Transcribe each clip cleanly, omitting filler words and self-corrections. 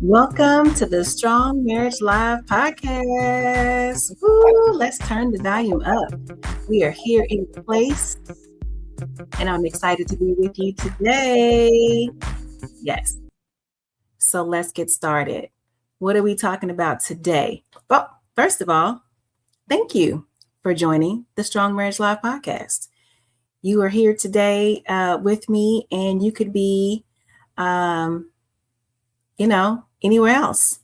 Welcome to the Strong Marriage Live podcast. Woo, let's turn the volume up. We are here in place, and I'm excited to be with you today. Yes. So let's get started. What are we talking about today? Well, first of all, thank you for joining the Strong Marriage Live podcast. You are here today with me, and you could be, anywhere else,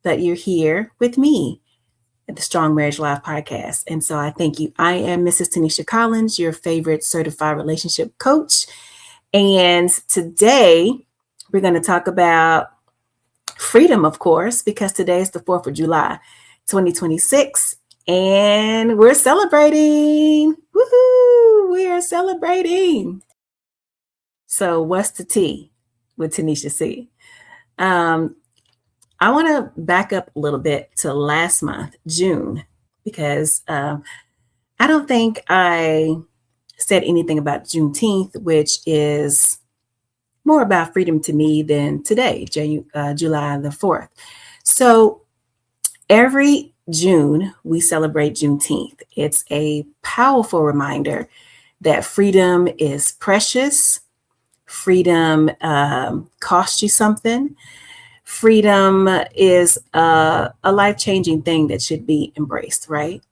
that you're here with me at the Strong Marriage Live podcast. And so I thank you. I am Mrs. Tanisha Collins, your favorite certified relationship coach. And today we're going to talk about freedom, of course, because today is the 4th of July, 2026. And we're celebrating. Woohoo! We are celebrating. So what's the tea with Tanisha C? I want to back up a little bit to last month, June, because I don't think I said anything about Juneteenth, which is more about freedom to me than today, July the 4th. So every June, we celebrate Juneteenth. It's a powerful reminder that freedom is precious. Freedom costs you something. Freedom is a life-changing thing that should be embraced, right?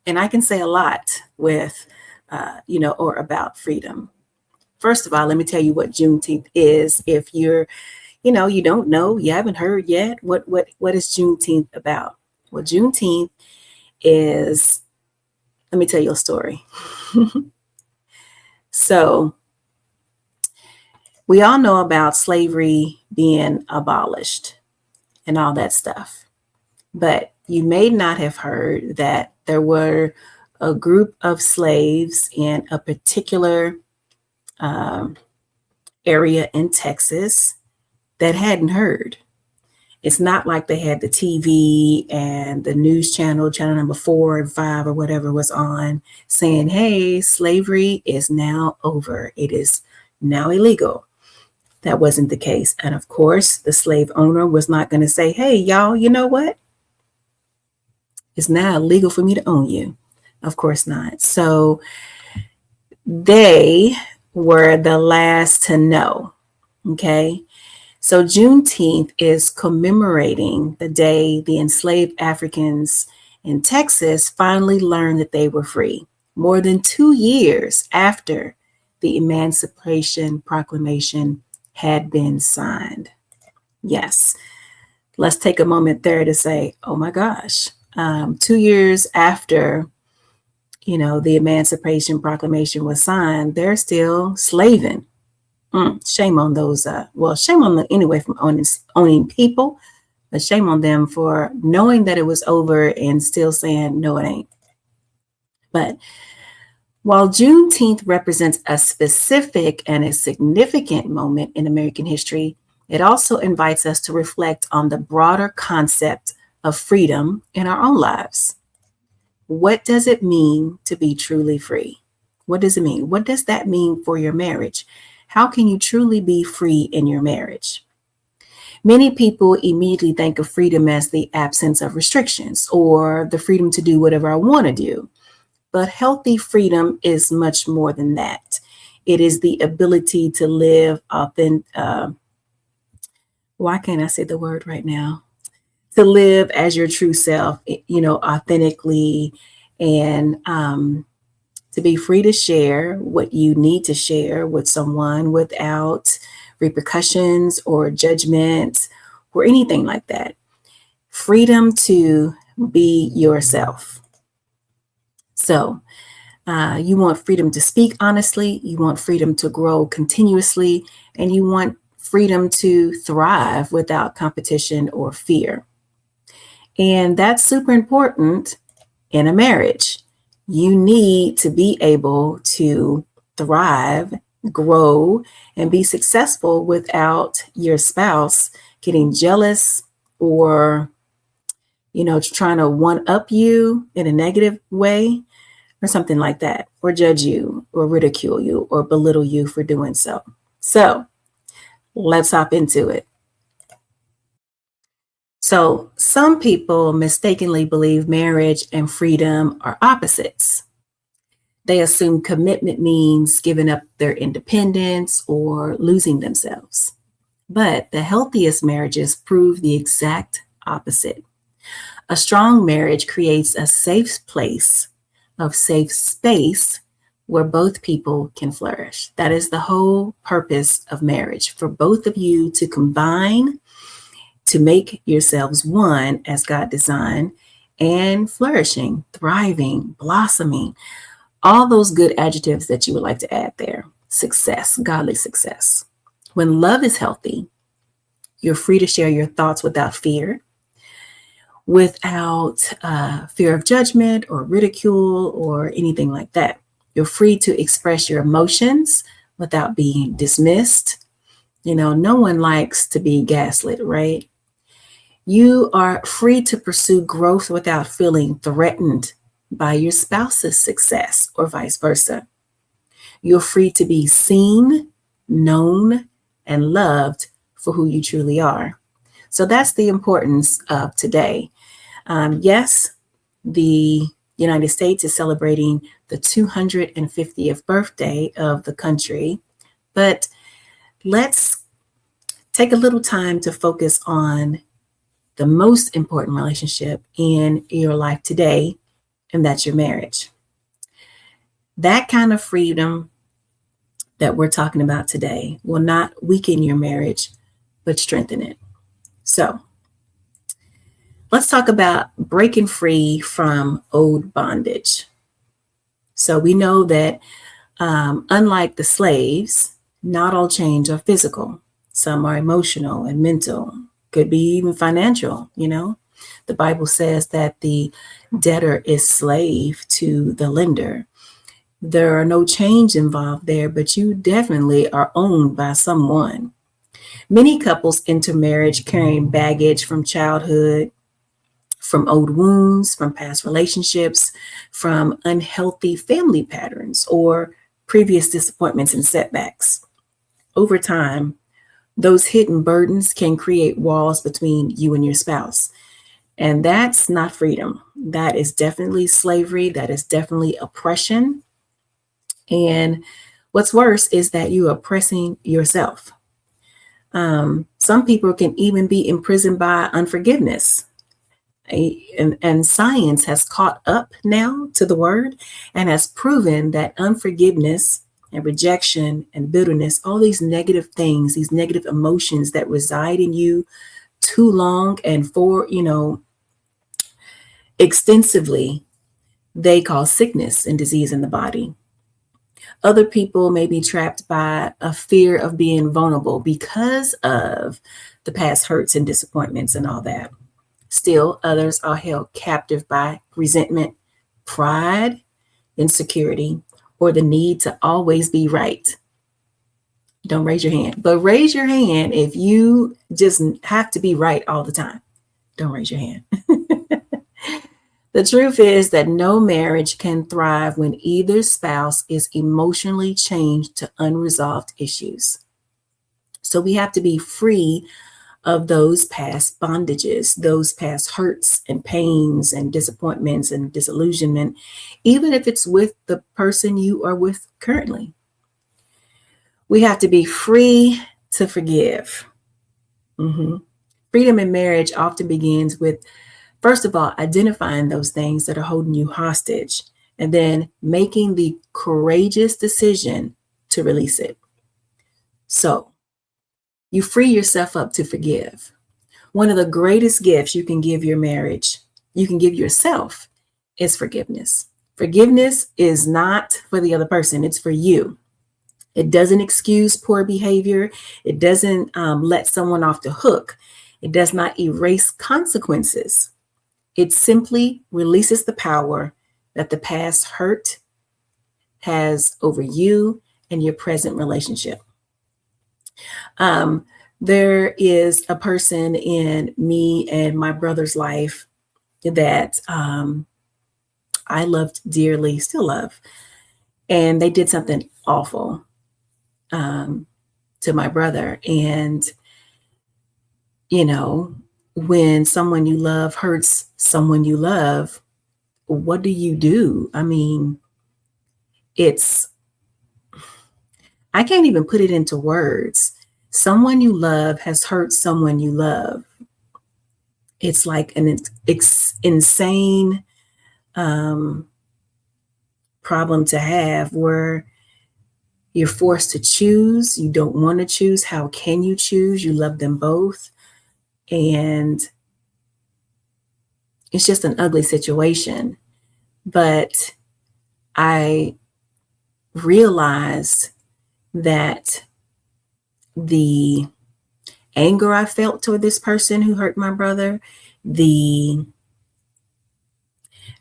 And I can say a lot with, or about freedom. First of all, let me tell you what Juneteenth is. If you're, you don't know, you haven't heard yet, what is Juneteenth about? Well, Juneteenth is, let me tell you a story. So we all know about slavery being abolished and all that stuff. But you may not have heard that there were a group of slaves in a particular area in Texas that hadn't heard. It's not like they had the TV and the news channel number 4 and 5 or whatever was on saying, hey, slavery is now over. It is now illegal. That wasn't the case. And of course, the slave owner was not going to say, hey, y'all, you know what? It's now illegal for me to own you. Of course not. So they were the last to know. Okay. So Juneteenth is commemorating the day the enslaved Africans in Texas finally learned that they were free, more than 2 years after the Emancipation Proclamation had been signed. Yes. Let's take a moment there to say, oh my gosh, 2 years after, the Emancipation Proclamation was signed, they're still slaving. Shame on those. Shame on them anyway from owning people, but shame on them for knowing that it was over and still saying, no, it ain't. But while Juneteenth represents a specific and a significant moment in American history, it also invites us to reflect on the broader concept of freedom in our own lives. What does it mean to be truly free? What does it mean? What does that mean for your marriage? How can you truly be free in your marriage? Many people immediately think of freedom as the absence of restrictions or the freedom to do whatever I want to do. But healthy freedom is much more than that. It is the ability to live why can't I say the word right now? To live as your true self, authentically, and to be free to share what you need to share with someone without repercussions or judgment or anything like that. Freedom to be yourself. So you want freedom to speak honestly, you want freedom to grow continuously, and you want freedom to thrive without competition or fear. And that's super important in a marriage. You need to be able to thrive, grow, and be successful without your spouse getting jealous or, trying to one-up you in a negative way or something like that, or judge you or ridicule you or belittle you for doing so. So let's hop into it. So some people mistakenly believe marriage and freedom are opposites. They assume commitment means giving up their independence or losing themselves. But the healthiest marriages prove the exact opposite. A strong marriage creates a safe place of safe space where both people can flourish. That is the whole purpose of marriage, for both of you to combine to make yourselves one as God designed and flourishing, thriving, blossoming, all those good adjectives that you would like to add there. Success, godly success. When love is healthy, you're free to share your thoughts without fear, without fear of judgment or ridicule or anything like that. You're free to express your emotions without being dismissed. No one likes to be gaslit, right? You are free to pursue growth without feeling threatened by your spouse's success or vice versa. You're free to be seen, known, and loved for who you truly are. So that's the importance of today. Yes, the United States is celebrating the 250th birthday of the country, but let's take a little time to focus on the most important relationship in your life today, and that's your marriage. That kind of freedom that we're talking about today will not weaken your marriage, but strengthen it. So let's talk about breaking free from old bondage. So we know that unlike the slaves, not all chains are physical. Some are emotional and mental, could be even financial. The Bible says that the debtor is slave to the lender. There are no chains involved there, but you definitely are owned by someone. Many couples enter marriage carrying baggage from childhood, from old wounds, from past relationships, from unhealthy family patterns, or previous disappointments and setbacks. Over time, those hidden burdens can create walls between you and your spouse. And that's not freedom. That is definitely slavery. That is definitely oppression. And what's worse is that you are oppressing yourself. Some people can even be imprisoned by unforgiveness. And science has caught up now to the word and has proven that unforgiveness and rejection and bitterness, all these negative things, these negative emotions that reside in you too long and for, extensively, they cause sickness and disease in the body. Other people may be trapped by a fear of being vulnerable because of the past hurts and disappointments and all that. Still, others are held captive by resentment, pride, insecurity, or the need to always be right. Don't raise your hand, but raise your hand if you just have to be right all the time. Don't raise your hand. The truth is that no marriage can thrive when either spouse is emotionally chained to unresolved issues. So we have to be free of those past bondages, those past hurts and pains and disappointments and disillusionment, even if it's with the person you are with currently. We have to be free to forgive. Freedom in marriage often begins with, first of all, identifying those things that are holding you hostage, and then making the courageous decision to release it. So you free yourself up to forgive. One of the greatest gifts you can give your marriage, you can give yourself, is forgiveness. Forgiveness is not for the other person, it's for you. It doesn't excuse poor behavior. It doesn't let someone off the hook. It does not erase consequences. It simply releases the power that the past hurt has over you and your present relationship. There is a person in me and my brother's life that I loved dearly, still love, and they did something awful to my brother. And, when someone you love hurts someone you love, what do you do? I mean, it's, I can't even put it into words. Someone you love has hurt someone you love. It's like an insane um, problem to have where you're forced to choose. You don't want to choose. How can you choose? You love them both. And it's just an ugly situation. But I realized that the anger I felt toward this person who hurt my brother, the,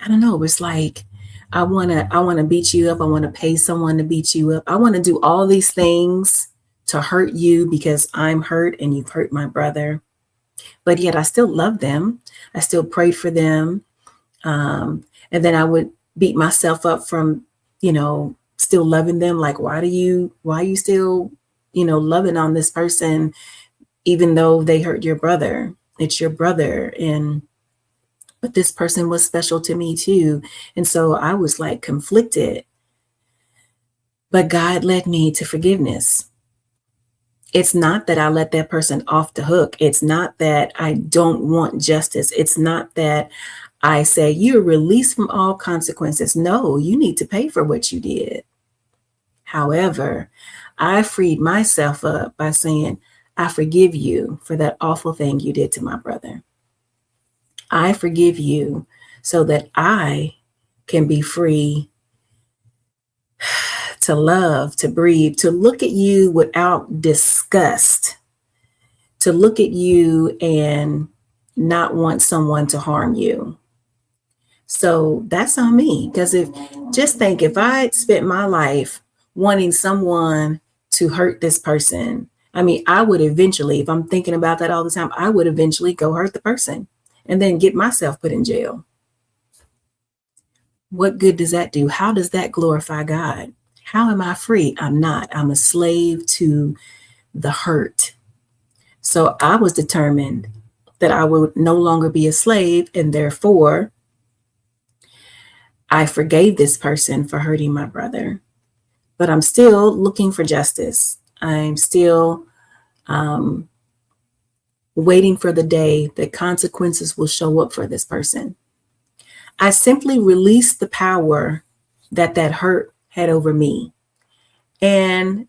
I don't know, it was like, I want to beat you up. I want to pay someone to beat you up. I want to do all these things to hurt you because I'm hurt and you've hurt my brother. But yet I still love them. I still prayed for them. And then I would beat myself up from, still loving them. Like, why are you still, loving on this person, even though they hurt your brother? It's your brother. But this person was special to me too. And so I was like conflicted, but God led me to forgiveness. It's not that I let that person off the hook. It's not that I don't want justice. It's not that I say you're released from all consequences. No, you need to pay for what you did. However, I freed myself up by saying, I forgive you for that awful thing you did to my brother. I forgive you so that I can be free to love, to breathe, to look at you without disgust, to look at you and not want someone to harm you. So that's on me. Because just think, if I spent my life wanting someone to hurt this person, I mean, I would eventually, if I'm thinking about that all the time, I would eventually go hurt the person and then get myself put in jail. What good does that do? How does that glorify God? How am I free? I'm not. I'm a slave to the hurt. So I was determined that I would no longer be a slave, and therefore I forgave this person for hurting my brother. But I'm still looking for justice. I'm still waiting for the day that consequences will show up for this person. I simply released the power that hurt had over me. And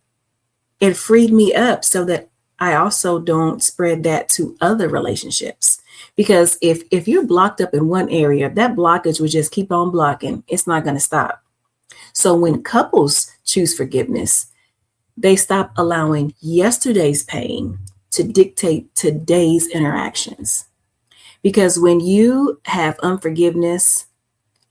it freed me up so that I also don't spread that to other relationships. Because if you're blocked up in one area, that blockage will just keep on blocking. It's not going to stop. So when couples choose forgiveness, they stop allowing yesterday's pain to dictate today's interactions. Because when you have unforgiveness,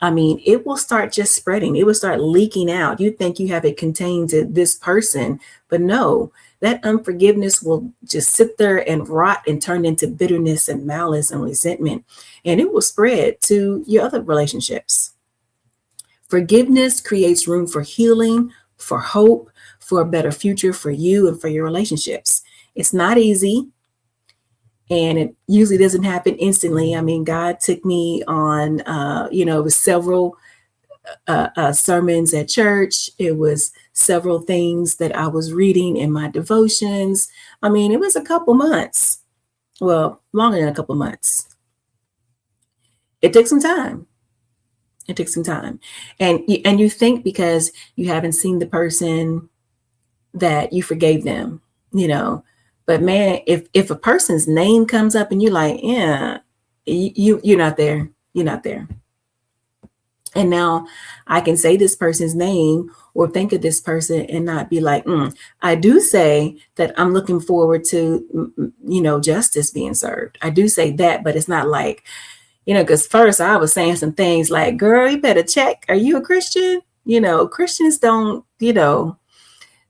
I mean, it will start just spreading. It will start leaking out. You think you have it contained to this person, but no, that unforgiveness will just sit there and rot and turn into bitterness and malice and resentment. And it will spread to your other relationships. Forgiveness creates room for healing, for hope, for a better future for you and for your relationships. It's not easy. And it usually doesn't happen instantly. I mean, God took me on, it was several sermons at church. It was several things that I was reading in my devotions. I mean, it was a couple months. Well, longer than a couple months. It took some time. It took some time. And you think because you haven't seen the person that you forgave them, But man, if a person's name comes up and you're like, yeah, you're not there. You're not there. And now I can say this person's name or think of this person and not be like, I do say that I'm looking forward to, justice being served. I do say that, but it's not like, because first I was saying some things like, girl, you better check. Are you a Christian? Christians don't,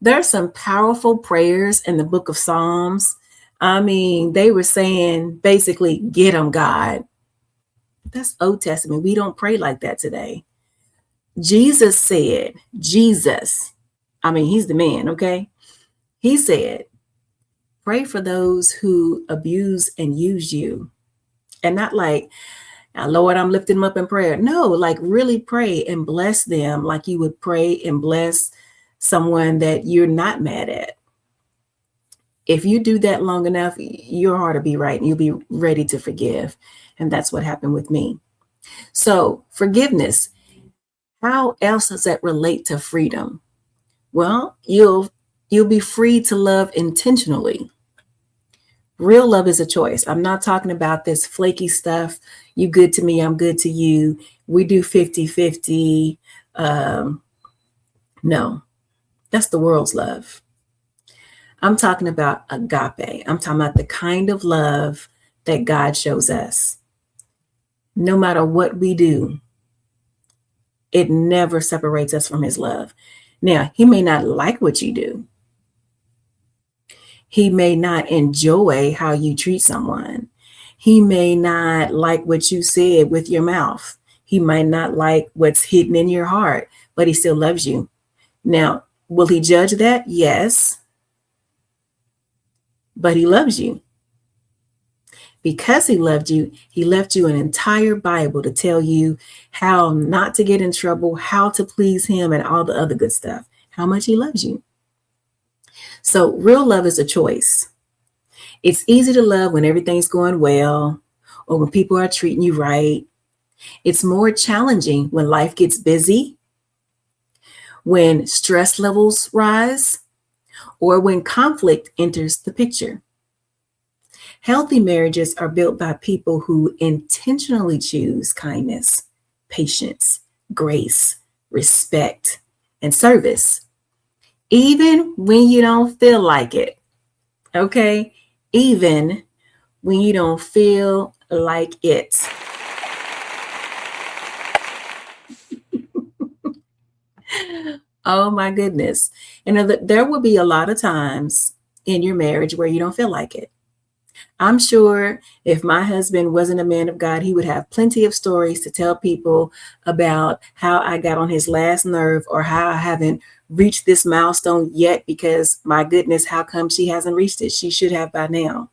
there's some powerful prayers in the book of Psalms. I mean, they were saying basically, get them, God. That's Old Testament. We don't pray like that today. Jesus said, I mean, he's the man, okay? He said, pray for those who abuse and use you. And not like, Lord, I'm lifting them up in prayer. No, like really pray and bless them like you would pray and bless someone that you're not mad at. If you do that long enough, your heart will be right and you'll be ready to forgive. And that's what happened with me. So forgiveness, how else does that relate to freedom? Well, you'll be free to love intentionally. Real love is a choice. I'm not talking about this flaky stuff. You good to me, I'm good to you. We do 50-50. No, that's the world's love. I'm talking about agape. I'm talking about the kind of love that God shows us. No matter what we do, it never separates us from his love. Now, he may not like what you do. He may not enjoy how you treat someone. He may not like what you said with your mouth. He might not like what's hidden in your heart, but he still loves you. Now, will he judge that? Yes. But he loves you. Because he loved you, he left you an entire Bible to tell you how not to get in trouble, how to please him, and all the other good stuff. How much he loves you. So real love is a choice. It's easy to love when everything's going well or when people are treating you right. It's more challenging when life gets busy, when stress levels rise, or when conflict enters the picture. Healthy marriages are built by people who intentionally choose kindness, patience, grace, respect, and service, even when you don't feel like it. Okay? Even when you don't feel like it. Oh my goodness. There will be a lot of times in your marriage where you don't feel like it. I'm sure if my husband wasn't a man of God, he would have plenty of stories to tell people about how I got on his last nerve or how I haven't reached this milestone yet because my goodness, how come she hasn't reached it? She should have by now.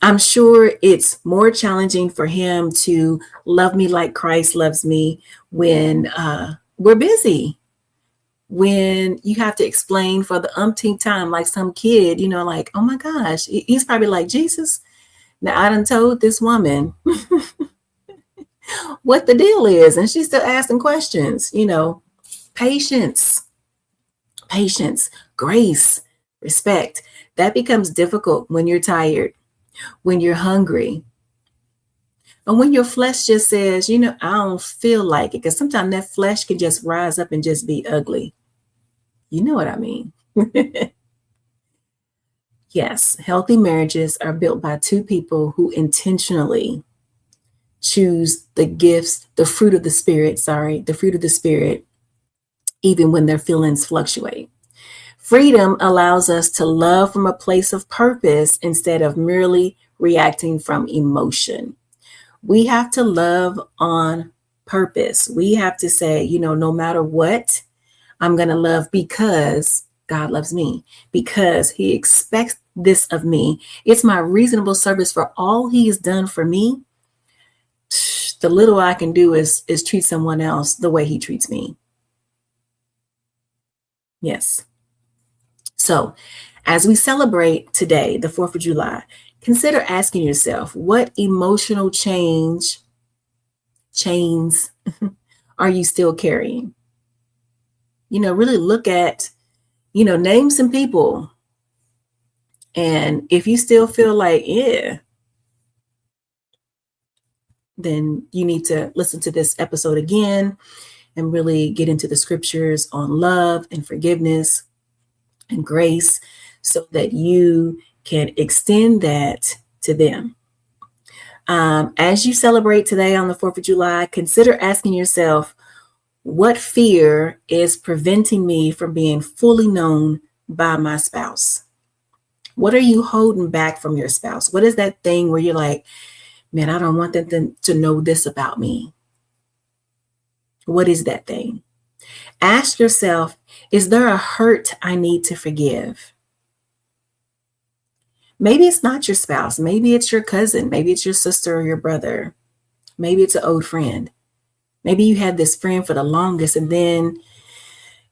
I'm sure it's more challenging for him to love me like Christ loves me when we're busy, when you have to explain for the umpteenth time, like some kid, like, oh my gosh, he's probably like, Jesus, now I done told this woman what the deal is, and she's still asking questions, patience, grace, respect. That becomes difficult when you're tired, when you're hungry, and when your flesh just says, I don't feel like it, because sometimes that flesh can just rise up and just be ugly. You know what I mean? Yes, healthy marriages are built by two people who intentionally choose the fruit of the Spirit, even when their feelings fluctuate. Freedom allows us to love from a place of purpose instead of merely reacting from emotion. We have to love on purpose. We have to say, no matter what, I'm going to love because God loves me, because he expects this of me. It's my reasonable service for all he has done for me. The little I can do is treat someone else the way he treats me. Yes. So as we celebrate today, the 4th of July, consider asking yourself, what emotional chains are you still carrying? Really look at, name some people. And if you still feel like, yeah, then you need to listen to this episode again and really get into the scriptures on love and forgiveness and grace so that you can extend that to them. As you celebrate today on the 4th of July, consider asking yourself, what fear is preventing me from being fully known by my spouse? What are you holding back from your spouse? What is that thing where you're like, man, I don't want them to know this about me? What is that thing? Ask yourself, is there a hurt I need to forgive? Maybe it's not your spouse. Maybe it's your cousin. Maybe it's your sister or your brother. Maybe it's an old friend. Maybe you had this friend for the longest and then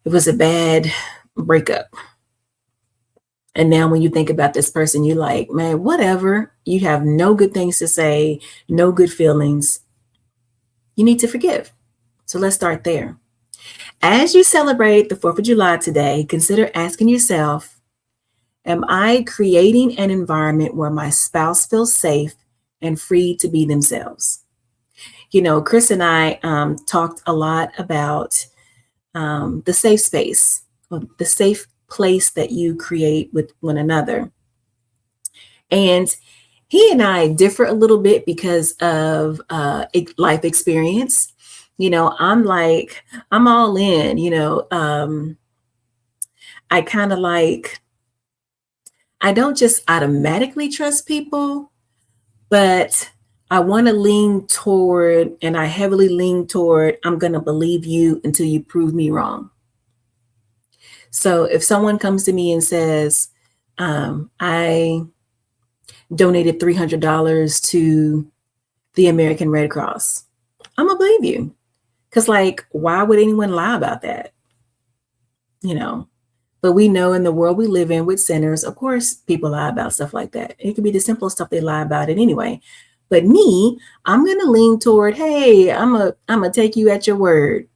it was a bad breakup. And now when you think about this person, you're like, man, whatever. You have no good things to say, no good feelings. You need to forgive. So let's start there. As you celebrate the 4th of July today, consider asking yourself, am I creating an environment where my spouse feels safe and free to be themselves? You know, Chris and I talked a lot about the safe space, the safe place that you create with one another. And he and I differ a little bit because of life experience. You know, I'm all in, I kind of I don't just automatically trust people, but I want to lean toward, and I heavily lean toward, I'm going to believe you until you prove me wrong. So if someone comes to me and says, I donated $300 to the American Red Cross, I'm going to believe you. Because, why would anyone lie about that? You know, but we know in the world we live in with sinners, of course, people lie about stuff like that. It could be the simplest stuff they lie about it anyway. But me, I'm going to lean toward, hey, I'm going to take you at your word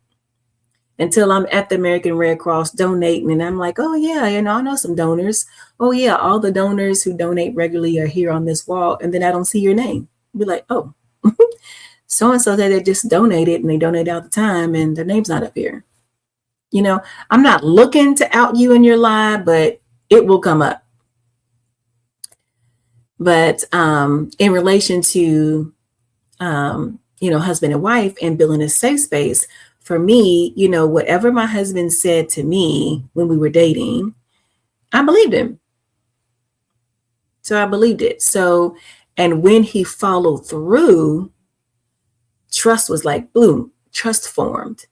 until I'm at the American Red Cross donating. And I'm like, oh, yeah, I know some donors. Oh, yeah, all the donors who donate regularly are here on this wall. And then I don't see your name. Be like, oh, so-and-so that they just donated and they donate all the time and their name's not up here. You know, I'm not looking to out you in your lie, but it will come up. But in relation to, husband and wife and building a safe space, for me, whatever my husband said to me when we were dating, I believed him. So I believed it. So, and when he followed through, trust was like, boom, trust formed.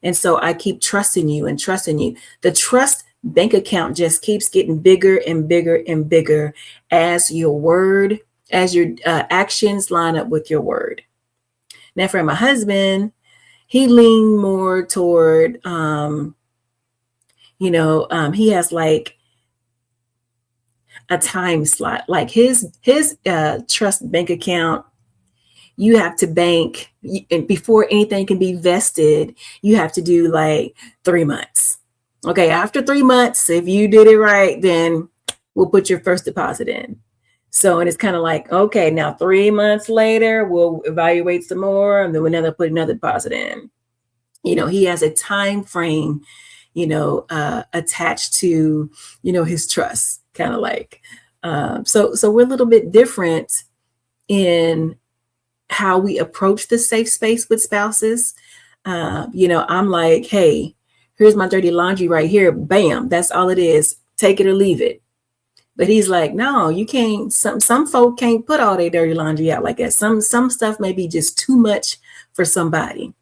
And so I keep trusting you and trusting you. The trust bank account just keeps getting bigger and bigger and bigger as your actions line up with your word. Now for my husband, he leaned more toward, he has a time slot, like his trust bank account. You have to bank, and before anything can be vested, you have to do 3 months. Okay, after 3 months, if you did it right, then we'll put your first deposit in. So, and it's kind of okay, now 3 months later, we'll evaluate some more, and then we'll put another deposit in. He has a time frame, attached to, his trust, kind of so we're a little bit different in how we approach the safe space with spouses. I'm like, hey, here's my dirty laundry right here. Bam, that's all it is. Take it or leave it. But he's like, no, you can't. Some folk can't put all their dirty laundry out like that. Some stuff may be just too much for somebody.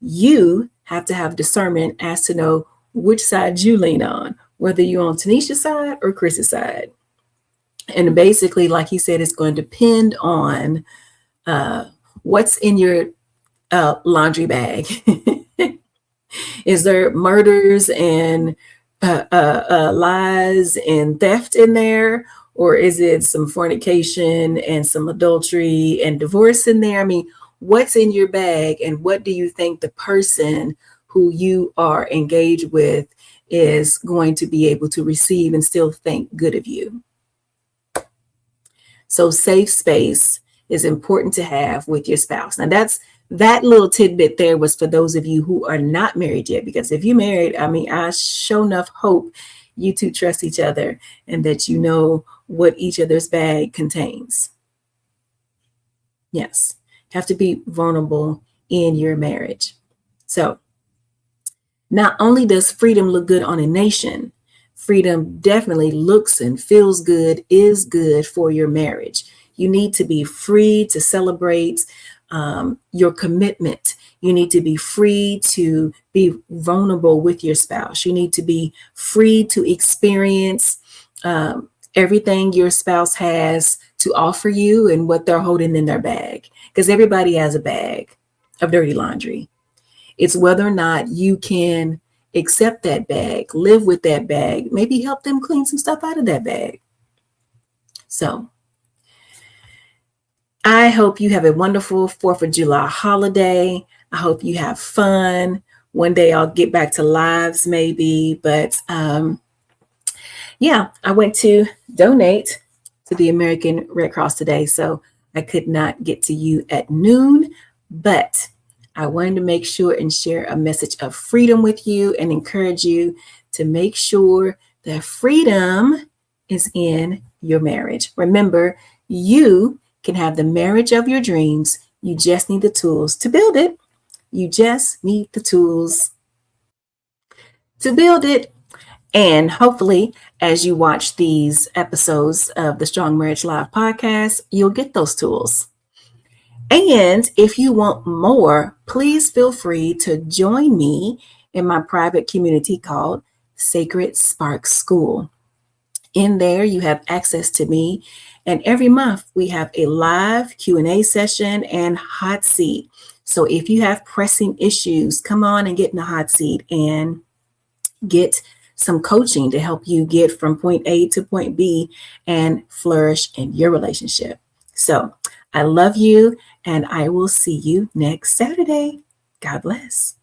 You have to have discernment as to know which side you lean on, whether you're on Tanisha's side or Chris's side. And basically, like he said, it's going to depend on what's in your laundry bag. Is there murders and lies and theft in there? Or is it some fornication and some adultery and divorce in there? I mean, what's in your bag, and what do you think the person who you are engaged with is going to be able to receive and still think good of you? So safe space is important to have with your spouse. Now that little tidbit there was for those of you who are not married yet, because if you're married, I sure enough hope you two trust each other and that you know what each other's bag contains. Yes, have to be vulnerable in your marriage. So not only does freedom look good on a nation, freedom definitely looks and feels good, is good for your marriage. You need to be free to celebrate your commitment. You need to be free to be vulnerable with your spouse. You need to be free to experience everything your spouse has to offer you and what they're holding in their bag, because everybody has a bag of dirty laundry. It's whether or not you can accept that bag, live with that bag, maybe help them clean some stuff out of that bag. So I hope you have a wonderful 4th of July holiday. I hope you have fun. One day I'll get back to lives maybe, but yeah, I went to donate to the American Red Cross today, so I could not get to you at noon, but I wanted to make sure and share a message of freedom with you and encourage you to make sure that freedom is in your marriage. Remember, you can have the marriage of your dreams. You just need the tools to build it. You just need the tools to build it. And hopefully, as you watch these episodes of the Strong Marriage Live podcast, you'll get those tools. And if you want more, please feel free to join me in my private community called Sacred Spark School. In there, you have access to me. And every month, we have a live Q&A session and hot seat. So if you have pressing issues, come on and get in the hot seat and get some coaching to help you get from point A to point B and flourish in your relationship. So I love you, and I will see you next Saturday. God bless.